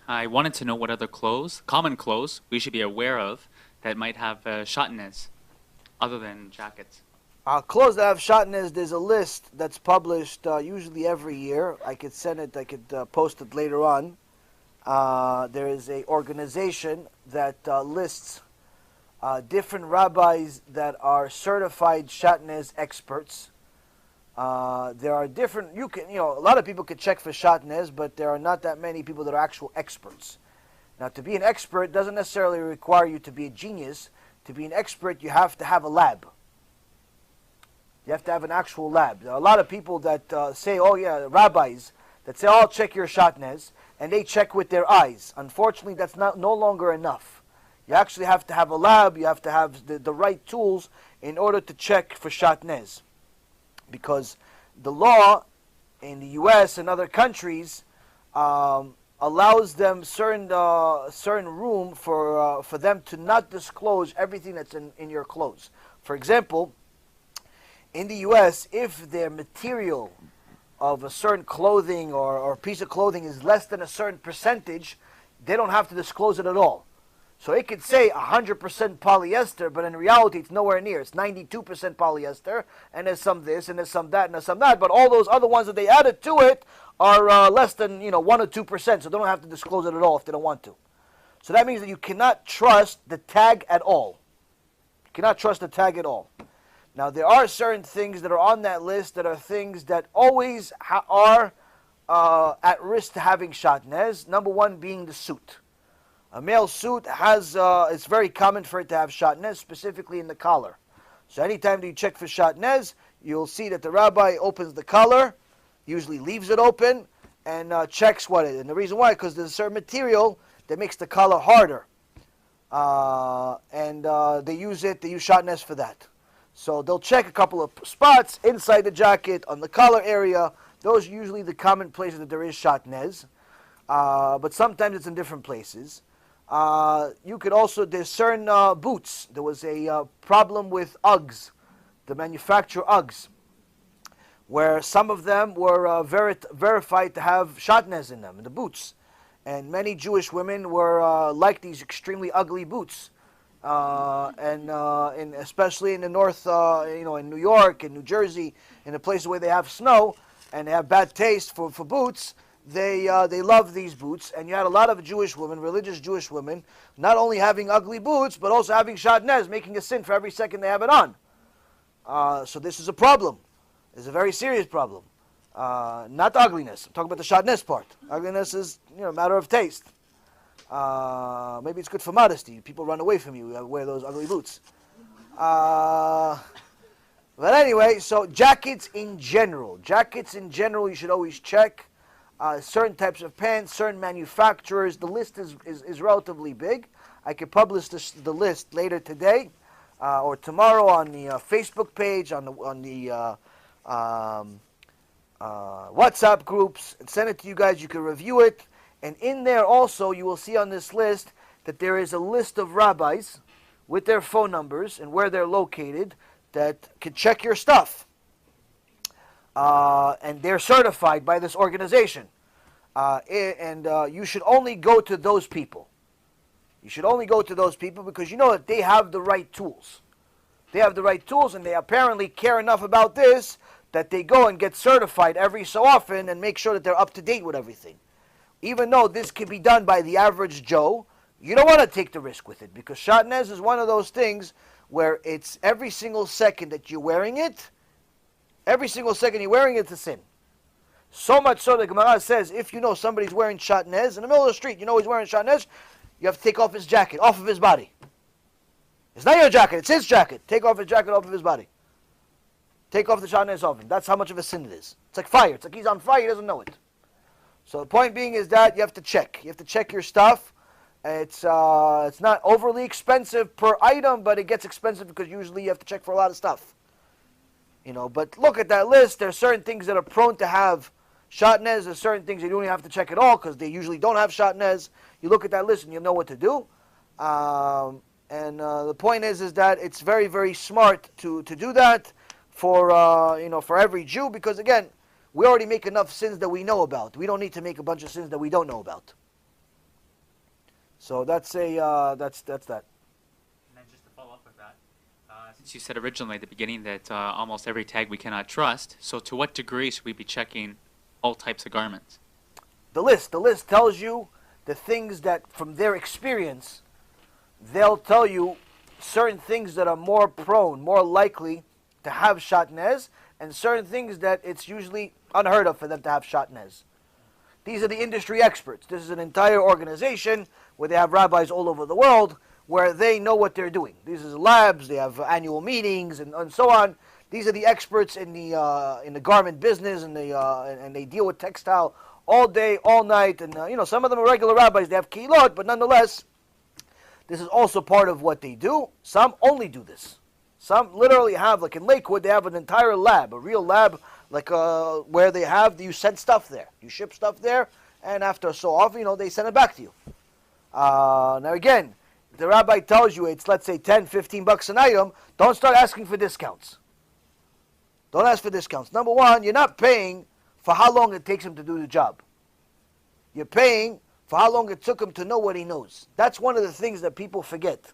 I wanted to know what other clothes, common clothes, we should be aware of that might have SHATNEZ other than jackets. Clothes that have SHATNEZ, there's a list that's published usually every year. I could send it, I could post it later on. There is a organization that lists different rabbis that are certified SHATNEZ experts. There are different, a lot of people could check for SHATNEZ, but there are not that many people that are actual experts. Now, to be an expert doesn't necessarily require you to be a genius. To be an expert, you have to have a lab. You have to have an actual lab. There are a lot of people that say, oh yeah, rabbis, that say, oh, I'll check your SHATNEZ, and they check with their eyes. Unfortunately, that's no longer enough. You actually have to have a lab, you have to have the right tools in order to check for SHATNEZ. Because the law in the U.S. and other countries allows them certain room for them to not disclose everything that's in your clothes. For example, in the U.S., if their material of a certain clothing or piece of clothing is less than a certain percentage, they don't have to disclose it at all. So it could say 100% polyester, but in reality it's nowhere near. It's 92% polyester, and there's some this, and there's some that, and there's some that. But all those other ones that they added to it are less than 1 or 2%, so they don't have to disclose it at all if they don't want to. So that means that you cannot trust the tag at all. You cannot trust the tag at all. Now, there are certain things that are on that list that are things that always are at risk to having SHATNEZ. Number one being the suit. A male suit has, it's very common for it to have SHATNEZ, specifically in the collar. So anytime that you check for SHATNEZ, you'll see that the rabbi opens the collar, usually leaves it open, and checks what it is. And the reason why, because there's a certain material that makes the collar harder. They use SHATNEZ for that. So they'll check a couple of spots inside the jacket, on the collar area. Those are usually the common places that there is SHATNEZ. But sometimes it's in different places. You could also discern boots. There was a problem with Uggs, the manufacturer Uggs, where some of them were verified to have SHATNEZ in them, in the boots. And many Jewish women were like these extremely ugly boots. Especially in the north, in New York and New Jersey, in the places where they have snow and they have bad taste for boots, they love these boots. And you had a lot of Jewish women, religious Jewish women, not only having ugly boots, but also having SHATNEZ, making a sin for every second they have it on. So this is a problem. It's a very serious problem. Not ugliness. I'm talking about the SHATNEZ part. Ugliness is a matter of taste. Maybe it's good for modesty. People run away from you. You wear those ugly boots. But anyway, so jackets in general. Jackets in general, you should always check. Certain types of pants, certain manufacturers. The list is relatively big. I could publish the list later today or tomorrow on the Facebook page, on the WhatsApp groups, and send it to you guys. You can review it. And in there also, you will see on this list that there is a list of rabbis with their phone numbers and where they're located that can check your stuff. And they're certified by this organization. You should only go to those people. You should only go to those people because you know that they have the right tools. They have the right tools, and they apparently care enough about this that they go and get certified every so often and make sure that they're up to date with everything. Even though this can be done by the average Joe, you don't want to take the risk with it because SHATNEZ is one of those things where it's every single second that you're wearing it, every single second you're wearing it's a sin. So much so that Gemara says if you know somebody's wearing SHATNEZ in the middle of the street, you know he's wearing SHATNEZ, you have to take off his jacket, off of his body. It's not your jacket, it's his jacket. Take off his jacket off of his body. Take off the SHATNEZ off him. That's how much of a sin it is. It's like fire. It's like he's on fire, he doesn't know it. So the point being is that you have to check. You have to check your stuff. It's not overly expensive per item, but it gets expensive because usually you have to check for a lot of stuff. But look at that list. There are certain things that are prone to have SHATNEZ. There's certain things you don't even have to check at all because they usually don't have SHATNEZ. You look at that list and you know what to do. The point is that it's very, very smart to do that for every Jew because again, we already make enough sins that we know about. We don't need to make a bunch of sins that we don't know about. So that's that. And then just to follow up with that, since you said originally at the beginning that almost every tag we cannot trust, so to what degree should we be checking all types of garments? The list tells you the things that, from their experience, they'll tell you certain things that are more prone, more likely to have shatnez, and certain things that it's usually unheard of for them to have shatnez. These are the industry experts. This is an entire organization where they have rabbis all over the world where they know what they're doing. These are labs, they have annual meetings and so on. These are the experts in the garment business, and they deal with textile all day, all night. And some of them are regular rabbis. They have kehilot, but nonetheless, this is also part of what they do. Some only do this. Some literally have, like in Lakewood, they have an entire lab, a real lab, like where you send stuff there. You ship stuff there, and after so often, they send it back to you. Now again, if the rabbi tells you it's, let's say, 10, 15 bucks an item, don't start asking for discounts. Don't ask for discounts. Number one, you're not paying for how long it takes him to do the job. You're paying for how long it took him to know what he knows. That's one of the things that people forget.